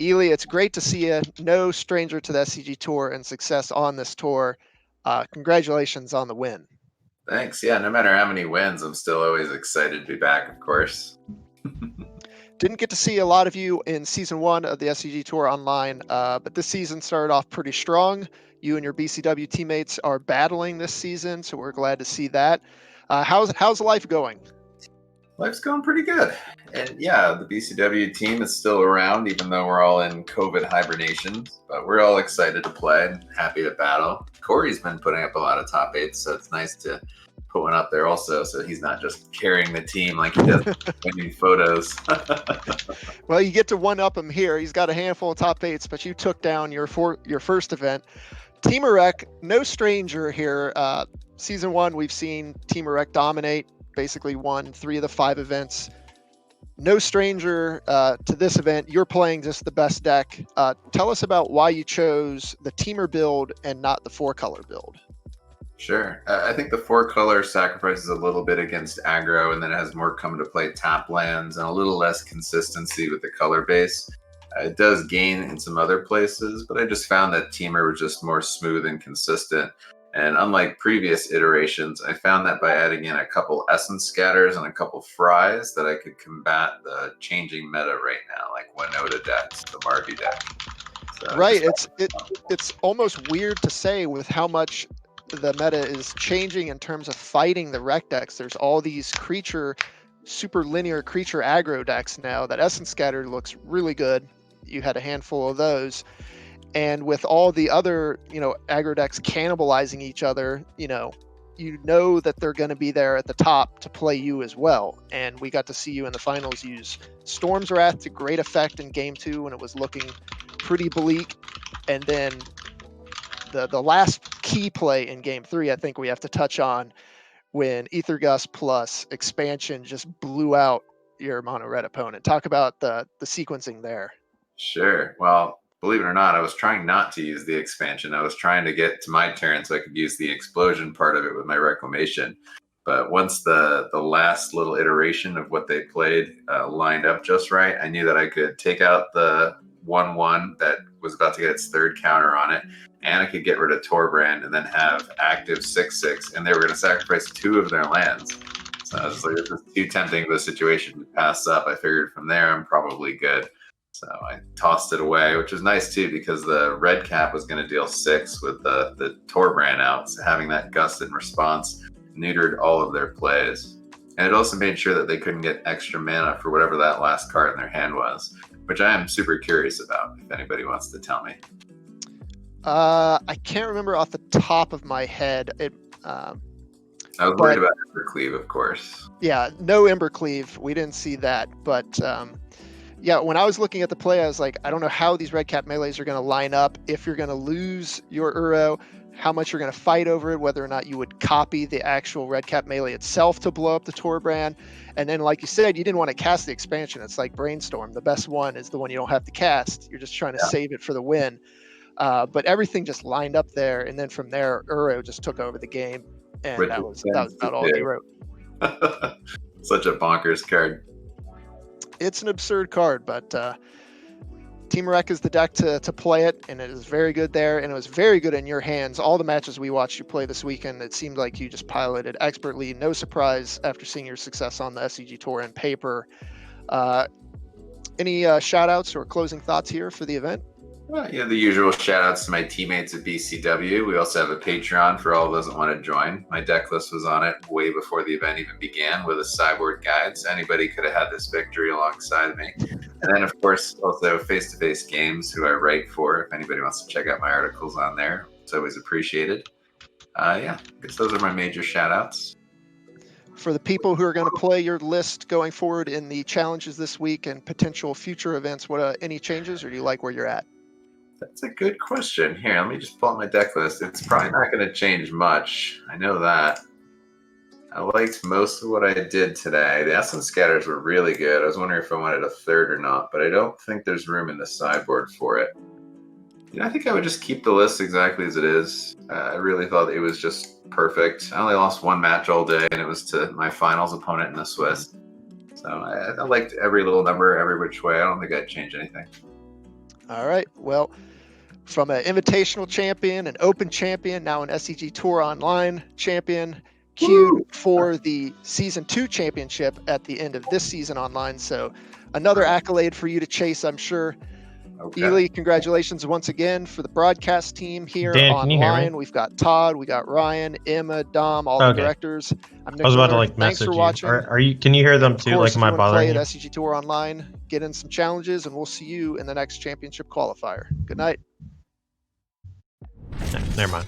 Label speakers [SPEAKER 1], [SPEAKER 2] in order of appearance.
[SPEAKER 1] Ely, it's great to see you. No stranger to the SCG Tour and success on this tour. Congratulations on the win.
[SPEAKER 2] Thanks. Yeah, no matter how many wins, I'm still always excited to be back, of course.
[SPEAKER 1] Didn't get to see a lot of you in season one of the SCG Tour online, but this season started off pretty strong. You and your BCW teammates are battling this season, so we're glad to see that. How's life going?
[SPEAKER 2] Life's going pretty good. And yeah, the BCW team is still around, even though we're all in COVID hibernation. But we're all excited to play and happy to battle. Corey's been putting up a lot of top eights, so it's nice to put one up there also, so he's not just carrying the team like he does winning photos.
[SPEAKER 1] Well, you get to one up him here. He's got a handful of top eights, but you took down your first event. Team Erect, no stranger here. Season one, we've seen Team Erect dominate, basically won 3 of the 5 events. No stranger to this event. You're playing just the best deck. Tell us about why you chose the Teamer build and not the 4-color build.
[SPEAKER 2] Sure. I think the 4-color sacrifices a little bit against aggro, and then it has more come to play tap lands and a little less consistency with the color base. It does gain in some other places, but I just found that Teamer was just more smooth and consistent. And unlike previous iterations, I found that by adding in a couple Essence Scatters and a couple Fries that I could combat the changing meta right now, like Winota decks, the Marby deck.
[SPEAKER 1] So right. It's almost weird to say with how much the meta is changing in terms of fighting the rec decks. There's all these super linear creature aggro decks now. That Essence Scatter looks really good. You had a handful of those. And with all the other, aggro decks cannibalizing each other, you know that they're going to be there at the top to play you as well. And we got to see you in the finals use Storm's Wrath to great effect in game 2 when it was looking pretty bleak. And then the last key play in game 3, I think we have to touch on, when Ether Gust plus expansion just blew out your mono red opponent. Talk about the sequencing there.
[SPEAKER 2] Sure. Well, believe it or not, I was trying not to use the expansion. I was trying to get to my turn so I could use the explosion part of it with my reclamation. But once the last little iteration of what they played lined up just right, I knew that I could take out the 1/1 that was about to get its 3rd counter on it, and I could get rid of Torbrand and then have active 6/6, and they were going to sacrifice 2 of their lands. So I was like, this is too tempting of a situation to pass up. I figured from there I'm probably good. So I tossed it away, which was nice too, because the red cap was going to deal 6 with the Torbrand out. So having that gust in response neutered all of their plays. And it also made sure that they couldn't get extra mana for whatever that last card in their hand was, which I am super curious about, if anybody wants to tell me.
[SPEAKER 1] I can't remember off the top of my head.
[SPEAKER 2] I was worried about Embercleave, of course.
[SPEAKER 1] Yeah, no Embercleave. We didn't see that. But yeah, when I was looking at the play, I was like, I don't know how these red cap melees are going to line up. If you're going to lose your Uro, how much you're going to fight over it, whether or not you would copy the actual red cap melee itself to blow up the Torbrand. And then, like you said, you didn't want to cast the expansion. It's like Brainstorm. The best one is the one you don't have to cast. You're just trying to save it for the win. But everything just lined up there. And then from there, Uro just took over the game. And that was about all he wrote.
[SPEAKER 2] Such a bonkers card.
[SPEAKER 1] It's an absurd card, but Team Rec is the deck to play it, and it is very good there, and it was very good in your hands. All the matches we watched you play this weekend, it seemed like you just piloted expertly. No surprise after seeing your success on the SCG Tour and paper. Any shout-outs or closing thoughts here for the event?
[SPEAKER 2] Yeah, the usual shout-outs to my teammates at BCW. We also have a Patreon for all those that want to join. My deck list was on it way before the event even began with a sideboard guide, so anybody could have had this victory alongside me. And then, of course, also face-to-face games, who I write for. If anybody wants to check out my articles on there, it's always appreciated. Yeah, I guess those are my major shout-outs.
[SPEAKER 1] For the people who are going to play your list going forward in the challenges this week and potential future events, what any changes, or do you like where you're at?
[SPEAKER 2] That's a good question. Here, let me just pull out my deck list. It's probably not going to change much. I know that. I liked most of what I did today. The Essence Scatters were really good. I was wondering if I wanted a 3rd or not, but I don't think there's room in the sideboard for it. I think I would just keep the list exactly as it is. I really thought it was just perfect. I only lost 1 match all day, and it was to my finals opponent in the Swiss. So I liked every little number, every which way. I don't think I'd change anything.
[SPEAKER 1] All right. Well, from an invitational champion, an open champion, now an SCG Tour Online champion, queued for the Season 2 championship at the end of this season online. So another accolade for you to chase, I'm sure.
[SPEAKER 2] Okay.
[SPEAKER 1] Ely, congratulations once again for the broadcast team here
[SPEAKER 3] Dan, can you hear me?
[SPEAKER 1] online. We've got Todd, we got Ryan, Emma, Dom, all the
[SPEAKER 3] Okay.
[SPEAKER 1] directors. I'm Nick
[SPEAKER 3] I was about to
[SPEAKER 1] Miller.
[SPEAKER 3] like
[SPEAKER 1] Thanks for
[SPEAKER 3] message you.
[SPEAKER 1] watching.
[SPEAKER 3] Are you? Can you hear them
[SPEAKER 1] Of
[SPEAKER 3] too?
[SPEAKER 1] course,
[SPEAKER 3] Like, am I
[SPEAKER 1] if you want to play
[SPEAKER 3] bothering
[SPEAKER 1] at
[SPEAKER 3] you?
[SPEAKER 1] SCG Tour Online, get in some challenges, and we'll see you in the next championship qualifier. Good night.
[SPEAKER 3] Never mind.